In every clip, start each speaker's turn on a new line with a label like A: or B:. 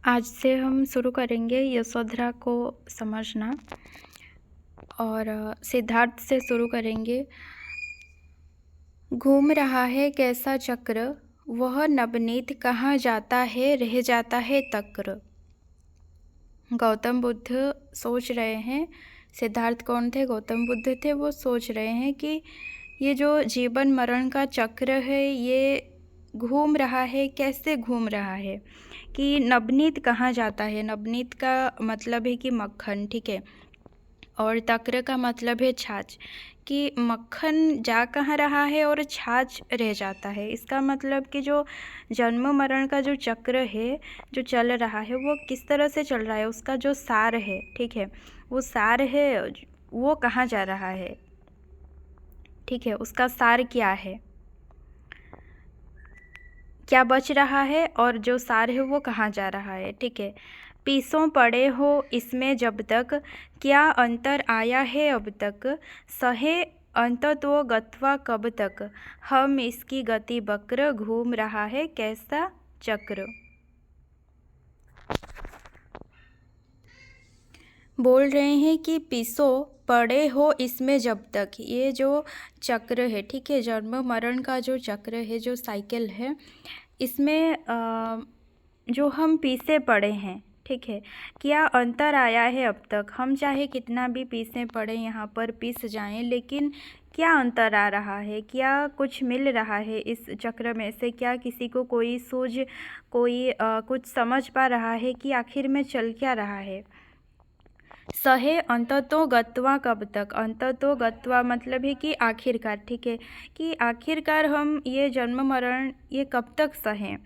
A: आज से हम शुरू करेंगे यशोधरा को समझना और सिद्धार्थ से शुरू करेंगे। घूम रहा है कैसा चक्र, वह नवनीत कहाँ जाता है रह जाता है तक्र। गौतम बुद्ध सोच रहे हैं, सिद्धार्थ कौन थे? गौतम बुद्ध थे। वो सोच रहे हैं कि ये जो जीवन मरण का चक्र है ये घूम रहा है, कैसे घूम रहा है, कि नवनीत कहाँ जाता है। नवनीत का मतलब है कि मक्खन, ठीक है, और तक्र का मतलब है छाछ, कि मक्खन जा कहाँ रहा है और छाछ रह जाता है। इसका मतलब कि जो जन्म मरण का जो चक्र है जो चल रहा है वो किस तरह से चल रहा है, उसका जो सार है, ठीक है, वो सार है वो कहाँ जा रहा है, ठीक है, उसका सार क्या है, क्या बच रहा है और जो सार है वो कहाँ जा रहा है, ठीक है। पीसों पड़े हो इसमें जब तक, क्या अंतर आया है अब तक, सहे अंततो गत्वा कब तक, हम इसकी गति वक्र, घूम रहा है कैसा चक्र। बोल रहे हैं कि पीसो पड़े हो इसमें जब तक, ये जो चक्र है, ठीक है, जन्म मरण का जो चक्र है, जो साइकिल है, इसमें जो हम पीसे पड़े हैं, ठीक है, क्या अंतर आया है अब तक। हम चाहे कितना भी पीसे पड़े यहाँ पर पीस जाएं, लेकिन क्या अंतर आ रहा है, क्या कुछ मिल रहा है इस चक्र में से, क्या किसी को कोई सूझ, कोई कुछ समझ पा रहा है कि आखिर में चल क्या रहा है। सहे अंततो गत्वा कब तक, अंततो गत्वा मतलब है कि आखिरकार, ठीक है, कि आखिरकार हम ये जन्म मरण ये कब तक सहें,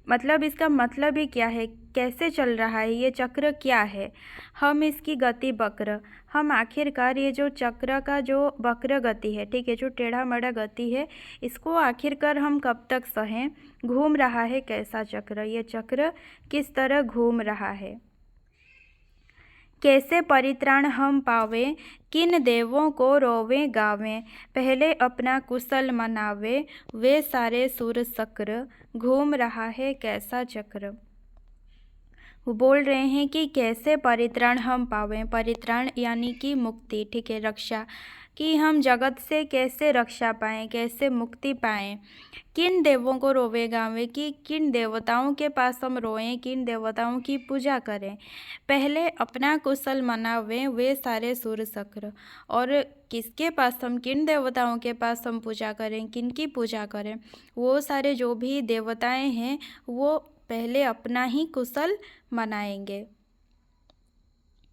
A: मतलब इसका मतलब ही क्या है, कैसे चल रहा है ये चक्र, क्या है। हम इसकी गति वक्र, हम आखिरकार ये जो चक्र का जो वक्र गति है, ठीक है, जो टेढ़ा मेढ़ा गति है, इसको आखिरकार हम कब तक सहें। घूम रहा है कैसा चक्र, ये चक्र किस तरह घूम रहा है। कैसे परित्राण हम पावें, किन देवों को रोवें गावें, पहले अपना कुशल मनावे, वे सारे सुर सक्र, घूम रहा है कैसा चक्र। वो बोल रहे हैं कि कैसे परित्राण हम पावें, परित्राण यानी कि मुक्ति, ठीक है, रक्षा, कि हम जगत से कैसे रक्षा पाएं, कैसे मुक्ति पाएं। किन देवों को रोवे गावें, कि किन देवताओं के पास हम रोएं, किन देवताओं की पूजा करें। पहले अपना कुशल मनावें, वे सारे सुर सक्र, और किसके पास हम, किन देवताओं के पास हम पूजा करें, किन की पूजा करें। वो सारे जो भी देवताएं हैं वो पहले अपना ही कुशल मनाएंगे।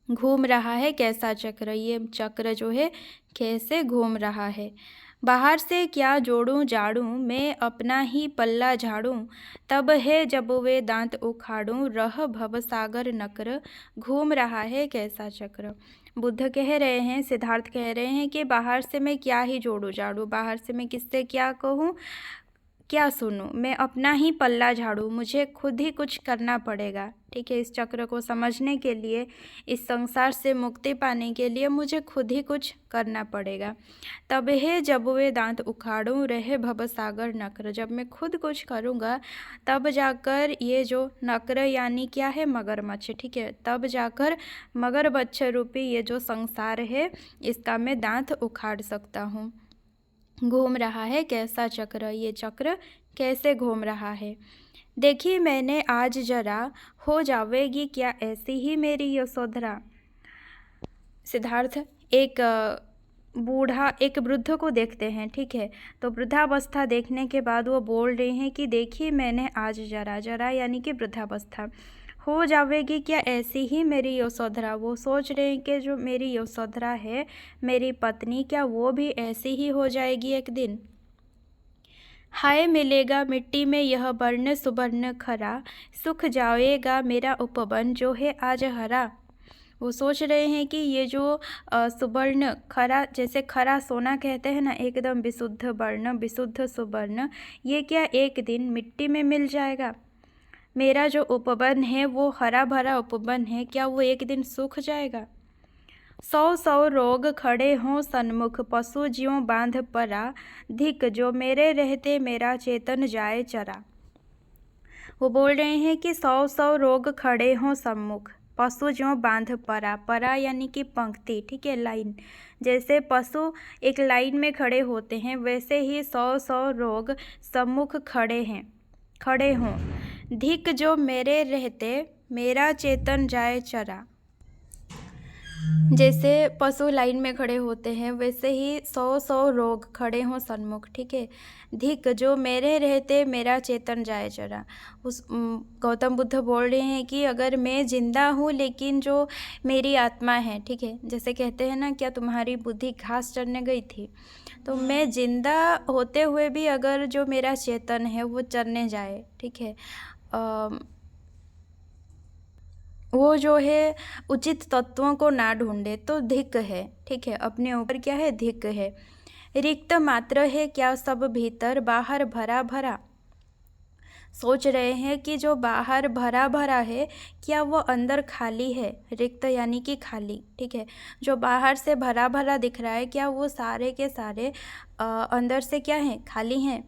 A: घूम रहा है कैसा चक्र, ये चक्र जो है कैसे घूम रहा है। बाहर से क्या जोड़ूं जाड़ूं, मैं अपना ही पल्ला झाड़ूं, तब है जब वे दांत उखाड़ूं, रह भवसागर नक्र, घूम रहा है कैसा चक्र। बुद्ध कह रहे हैं, सिद्धार्थ कह रहे हैं कि बाहर से मैं क्या ही जोड़ूं जाड़ूं, बाहर से मैं किससे क्या कहूँ, क्या सुनूं, मैं अपना ही पल्ला झाड़ूं, मुझे खुद ही कुछ करना पड़ेगा, ठीक है, इस चक्र को समझने के लिए, इस संसार से मुक्ति पाने के लिए मुझे खुद ही कुछ करना पड़ेगा। तब है जब वे दांत उखाड़ूं, रहे भवसागर नक्र, जब मैं खुद कुछ करूँगा तब जाकर ये जो नक्र यानी क्या है, मगरमच्छ, ठीक है, तब जाकर मगरमच्छ रूपी ये जो संसार है इसका मैं दांत उखाड़ सकता हूँ। घूम रहा है कैसा चक्र, ये चक्र कैसे घूम रहा है। देखी मैंने आज जरा, हो जावेगी क्या ऐसी ही मेरी यशोधरा। सिद्धार्थ एक बूढ़ा, एक वृद्ध को देखते हैं, ठीक है, तो वृद्धावस्था देखने के बाद वो बोल रहे हैं कि देखिए मैंने आज जरा, जरा यानी कि वृद्धावस्था, हो जावेगी क्या ऐसी ही मेरी यशोधरा। वो सोच रहे हैं कि जो मेरी यशोधरा है, मेरी पत्नी, क्या वो भी ऐसी ही हो जाएगी एक दिन। हाय मिलेगा मिट्टी में यह वर्ण सुवर्ण खरा, सुख जाएगा मेरा उपवन जो है आज हरा। वो सोच रहे हैं कि ये जो सुवर्ण खरा, जैसे खरा सोना कहते हैं ना, एकदम विशुद्ध वर्ण, विशुद्ध सुवर्ण, ये क्या एक दिन मिट्टी में मिल जाएगा। मेरा जो उपवन है वो हरा भरा उपवन है, क्या वो एक दिन सूख जाएगा। सौ सौ रोग खड़े हों सन्मुख, पशु ज्यों बांध परा, धिक जो मेरे रहते मेरा चेतन जाए चरा। वो बोल रहे हैं कि 100 रोग खड़े हों सम्मुख, पशु ज्यों बांध परा। परा यानी कि पंक्ति, ठीक है, लाइन। जैसे पशु एक लाइन में खड़े होते हैं, वैसे ही 100 रोग सम्मुख खड़े हों। धिक जो मेरे रहते, मेरा चेतन जाए चरा। जैसे पशु लाइन में खड़े होते हैं, वैसे ही 100 रोग खड़े हों सन्मुख, ठीक है। धिक जो मेरे रहते, मेरा चेतन जाए चरा। गौतम बुद्ध बोल रहे हैं कि अगर मैं जिंदा हूँ लेकिन जो मेरी आत्मा है, ठीक है, जैसे कहते हैं ना, क्या तुम्हारी बुद्धि घास चरने गई थी, तो मैं जिंदा होते हुए भी अगर जो मेरा चेतन है वो चरने जाए, ठीक है, वो जो है उचित तत्वों को ना ढूंढे, तो धिक है, ठीक है, अपने ऊपर क्या है, धिक है। रिक्त मात्र है क्या सब भीतर, बाहर भरा भरा। सोच रहे हैं कि जो बाहर भरा भरा है, क्या वो अंदर खाली है। रिक्त यानी कि खाली, ठीक है। जो बाहर से भरा भरा दिख रहा है, क्या वो सारे के सारे अंदर से क्या है, खाली हैं।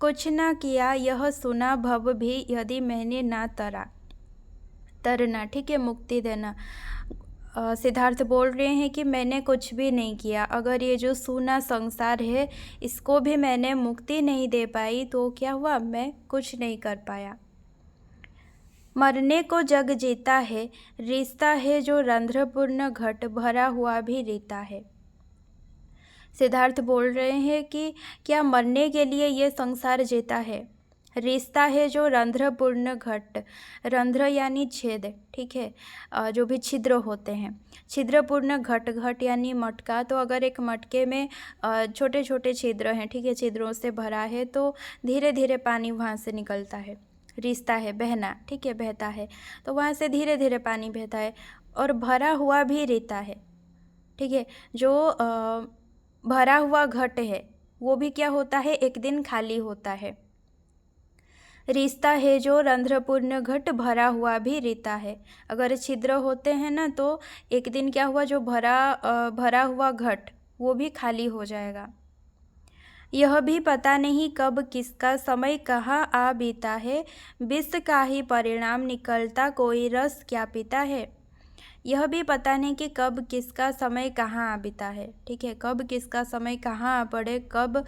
A: कुछ ना किया यह सुना भव भी, यदि मैंने ना तरना, ठीक है, मुक्ति देना। सिद्धार्थ बोल रहे हैं कि मैंने कुछ भी नहीं किया, अगर ये जो सूना संसार है इसको भी मैंने मुक्ति नहीं दे पाई, तो क्या हुआ, मैं कुछ नहीं कर पाया। मरने को जग जीता है, रिश्ता है जो रंध्रपूर्ण घट, भरा हुआ भी रीता है। सिद्धार्थ बोल रहे हैं कि क्या मरने के लिए ये संसार जीता है। रिश्ता है जो रंध्रपूर्ण घट, रंध्र यानी छेद, ठीक है, जो भी छिद्र होते हैं। छिद्रपूर्ण घट, घट यानी मटका, तो अगर एक मटके में छोटे छोटे छिद्र हैं, ठीक है, छिद्रों से भरा है, तो धीरे धीरे पानी वहाँ से निकलता है। रिश्ता है बहना, ठीक है, बहता है, तो वहाँ से धीरे धीरे पानी बहता है। और भरा हुआ भी रीता है, ठीक है, जो भरा हुआ घट है वो भी क्या होता है, एक दिन खाली होता है। रिश्ता है जो रंध्रपूर्ण घट, भरा हुआ भी रीता है। अगर छिद्र होते हैं ना, तो एक दिन क्या हुआ, जो भरा हुआ घट वो भी खाली हो जाएगा। यह भी पता नहीं कब किसका समय कहाँ आ बीता है, विष का ही परिणाम निकलता कोई रस क्या पीता है। यह भी पता नहीं कि कब किसका समय कहाँ आ बीता है, ठीक है, कब किसका समय कहाँ आ पड़े, कब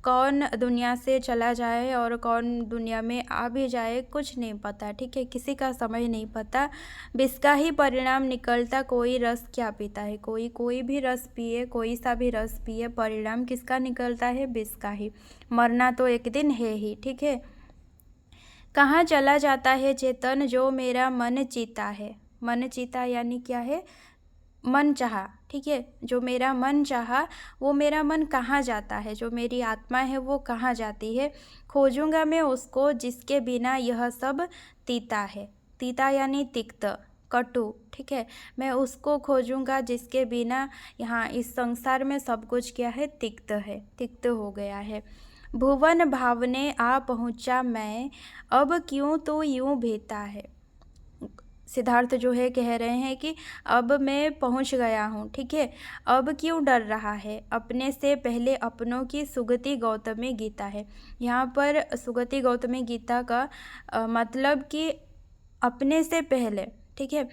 A: कौन दुनिया से चला जाए और कौन दुनिया में आ भी जाए, कुछ नहीं पता, ठीक है, किसी का समय नहीं पता। विष का ही परिणाम निकलता कोई रस क्या पीता है। कोई भी रस पिए, कोई सा भी रस पिए, परिणाम किसका निकलता है, विष का ही। मरना तो एक दिन है ही, ठीक है। कहाँ चला जाता है चेतन, जो मेरा मन चीता है। मन चीता यानी क्या है, मन चाहा, ठीक है, जो मेरा मन चाहा, वो मेरा मन कहाँ जाता है, जो मेरी आत्मा है वो कहाँ जाती है। खोजूंगा मैं उसको जिसके बिना यह सब तीता है। तीता यानी तिक्त, कटु, ठीक है, मैं उसको खोजूंगा जिसके बिना यहाँ इस संसार में सब कुछ क्या है, तिक्त है, तिक्त हो गया है। भुवन भावने आ पहुँचा मैं, अब क्यों तो यूं भेता है। सिद्धार्थ जो है कह रहे हैं कि अब मैं पहुंच गया हूँ, ठीक है, अब क्यों डर रहा है। अपने से पहले अपनों की सुगति गौतमी गीता है। यहाँ पर सुगति गौतमी गीता का मतलब कि अपने से पहले, ठीक है,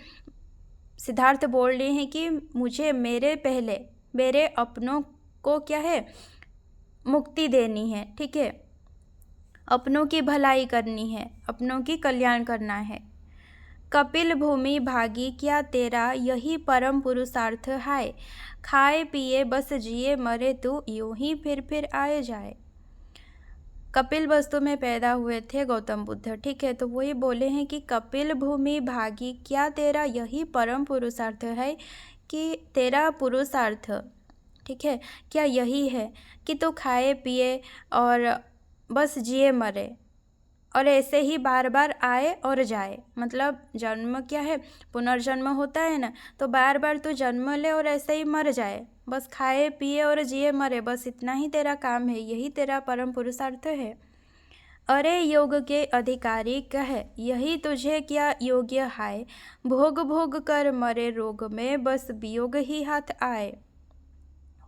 A: सिद्धार्थ बोल रहे हैं कि मुझे मेरे पहले मेरे अपनों को क्या है, मुक्ति देनी है, ठीक है, अपनों की भलाई करनी है, अपनों की कल्याण करना है। कपिल भूमि भागी क्या तेरा, यही परम पुरुषार्थ है। खाए पिए बस जिए मरे तू, यूं ही फिर आए जाए। कपिल वस्तु में पैदा हुए थे गौतम बुद्ध, ठीक है, तो वही बोले हैं कि कपिल भूमि भागी क्या तेरा, यही परम पुरुषार्थ है, कि तेरा पुरुषार्थ, ठीक है, क्या यही है कि तू खाए पिए और बस जिए मरे, और ऐसे ही बार बार आए और जाए। मतलब जन्म क्या है, पुनर्जन्म होता है ना, तो बार बार तू जन्म ले और ऐसे ही मर जाए, बस खाए पिए और जिए मरे, बस इतना ही तेरा काम है, यही तेरा परम पुरुषार्थ है। अरे योग के अधिकारी कह, यही तुझे क्या योग्य है। भोग भोग कर मरे रोग में, बस वियोग ही हाथ आए।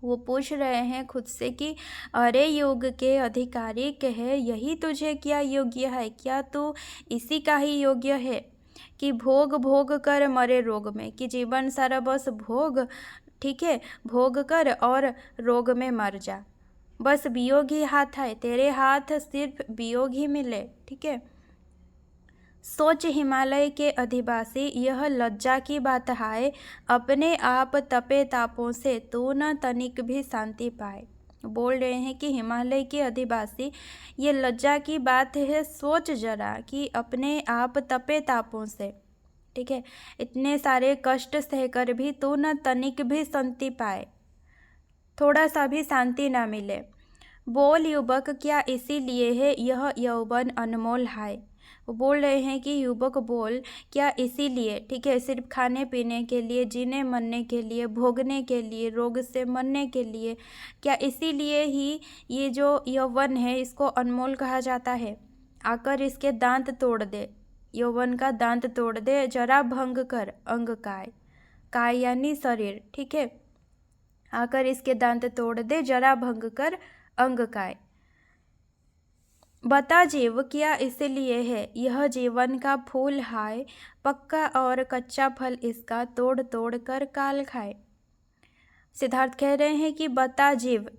A: वो पूछ रहे हैं खुद से कि अरे योग के अधिकारी कहे, यही तुझे क्या योग्य है? क्या तू इसी का ही योग्य है कि भोग भोग कर मरे रोग में, कि जीवन सारा बस भोग, ठीक है, भोग कर और रोग में मर जा। बस वियोग ही हाथ आए, तेरे हाथ सिर्फ वियोग ही मिले, ठीक है। सोच हिमालय के अधिवासी, यह लज्जा की बात है, अपने आप तपे तापों से तू न तनिक भी शांति पाए। बोल रहे हैं कि हिमालय के अधिवासी, ये लज्जा की बात है, सोच जरा कि अपने आप तपे तापों से, ठीक है, इतने सारे कष्ट सहकर भी तू न तनिक भी शांति पाए, थोड़ा सा भी शांति ना मिले। बोल युवक, क्या इसीलिए है यह यौवन अनमोल है? वो बोल रहे हैं कि युवक बोल, क्या इसीलिए, ठीक है, सिर्फ खाने पीने के लिए, जीने मरने के लिए, भोगने के लिए, रोग से मरने के लिए, क्या इसीलिए ही ये जो यौवन है इसको अनमोल कहा जाता है? आकर इसके दांत तोड़ दे, यौवन का दांत तोड़ दे, जरा भंग कर अंग काय, काय यानी शरीर, ठीक है, आकर इसके दांत तोड़ दे, जरा भंग कर अंग काय। बता जीव, क्या इसलिए है यह जीवन का फूल है, पक्का और कच्चा फल इसका तोड़ तोड़ कर काल खाए। सिद्धार्थ कह रहे हैं कि बता जीव,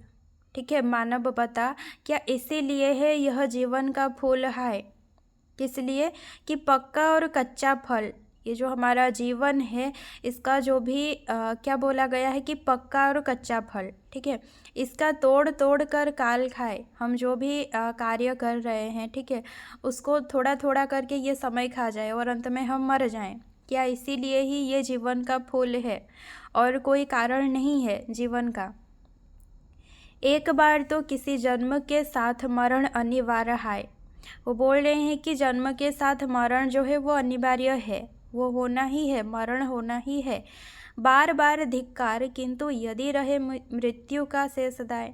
A: ठीक है, मानव बता, क्या इसीलिए है यह जीवन का फूल है? किस लिए? कि पक्का और कच्चा फल, ये जो हमारा जीवन है इसका जो भी क्या बोला गया है कि पक्का और कच्चा फल, ठीक है, इसका तोड़ तोड़ कर काल खाए। हम जो भी कार्य कर रहे हैं, ठीक है, उसको थोड़ा थोड़ा करके ये समय खा जाए और अंत में हम मर जाएं। क्या इसीलिए ही ये जीवन का फूल है और कोई कारण नहीं है जीवन का? एक बार तो किसी जन्म के साथ मरण अनिवार्य है। वो बोल रहे हैं कि जन्म के साथ मरण जो है वो अनिवार्य है, वो होना ही है, मरण होना ही है। बार बार धिक्कार, किंतु यदि रहे मृत्यु का शेष दाय।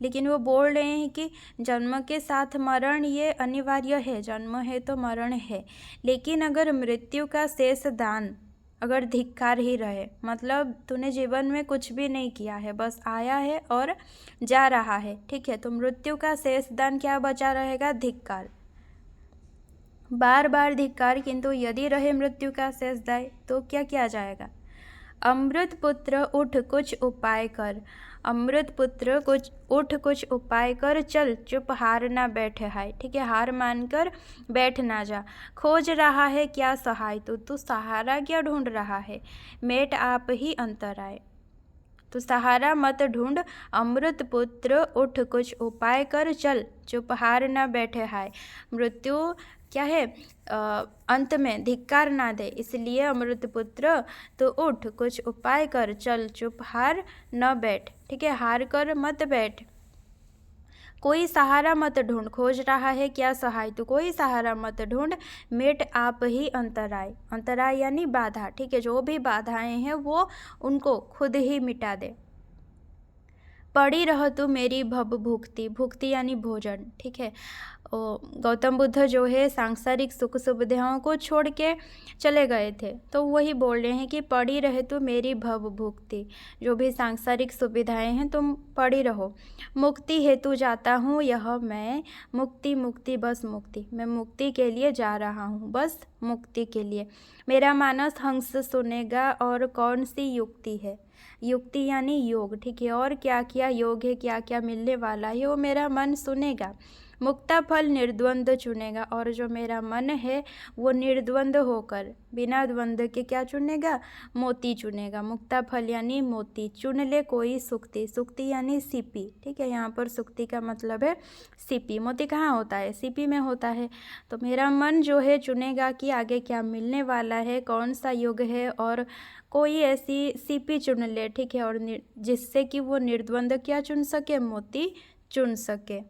A: लेकिन वो बोल रहे हैं कि जन्म के साथ मरण ये अनिवार्य है, जन्म है तो मरण है, लेकिन अगर मृत्यु का शेष दान, अगर धिक्कार ही रहे, मतलब तूने जीवन में कुछ भी नहीं किया है, बस आया है और जा रहा है, ठीक है, तो मृत्यु का शेष दान क्या बचा रहेगा? धिक्कार। बार बार धिक्कार, किंतु यदि रहे मृत्यु का शेष दाय, तो क्या किया जाएगा? अमृत पुत्र उठ कुछ उपाय कर, अमृत पुत्र कुछ उठ कुछ उपाय कर, चल चुप हार ना बैठे है, ठीक है, हार मानकर बैठ ना जा। खोज रहा है क्या सहाय तू सहारा क्या ढूंढ रहा है? मेट आप ही अंतर आए, तो सहारा मत ढूंढ, अमृत पुत्र उठ कुछ उपाय कर, चल चुप हार ना बैठे है। मृत्यु क्या है? अंत में धिक्कार ना दे, इसलिए अमृत पुत्र तो उठ कुछ उपाय कर, चल चुप हार न बैठ, ठीक है, हार कर मत बैठ। कोई सहारा मत ढूंढ, खोज रहा है क्या सहाय तो कोई सहारा मत ढूंढ, मेट आप ही अंतराय, अंतराय यानी बाधा, ठीक है, जो भी बाधाएं हैं वो उनको खुद ही मिटा दे। पड़ी रह तू मेरी भव भुक्ति, भुक्ति यानी भोजन, ठीक है, गौतम बुद्ध जो है सांसारिक सुख सुविधाओं को छोड़ के चले गए थे, तो वही बोल रहे हैं कि पड़ी रहे तू मेरी भव भुक्ति, जो भी सांसारिक सुविधाएं हैं तुम पड़ी रहो। मुक्ति हेतु जाता हूँ यह मैं, मुक्ति मुक्ति बस मुक्ति, मैं मुक्ति के लिए जा रहा हूँ, बस मुक्ति के लिए। मेरा मानस हंस सुनेगा और कौन सी युक्ति है, युक्ति यानी योग, ठीक है, और क्या क्या योग है, क्या क्या मिलने वाला है वो मेरा मन सुनेगा। मुक्ता फल निर्द्वंद चुनेगा, और जो मेरा मन है वो निर्द्वंद होकर बिना द्वंद के क्या चुनेगा? मोती चुनेगा। मुक्ता फल यानी मोती, चुन ले कोई सुक्ति, सुक्ति यानी सीपी, ठीक है, यहाँ पर सुक्ति का मतलब है सीपी। मोती कहाँ होता है? सीपी में होता है। तो मेरा मन जो है चुनेगा कि आगे क्या मिलने वाला है, कौन सा योग है, और कोई ऐसी सीपी चुन ले, ठीक है, और जिससे कि वो निर्द्वंद क्या चुन सके? मोती चुन सके।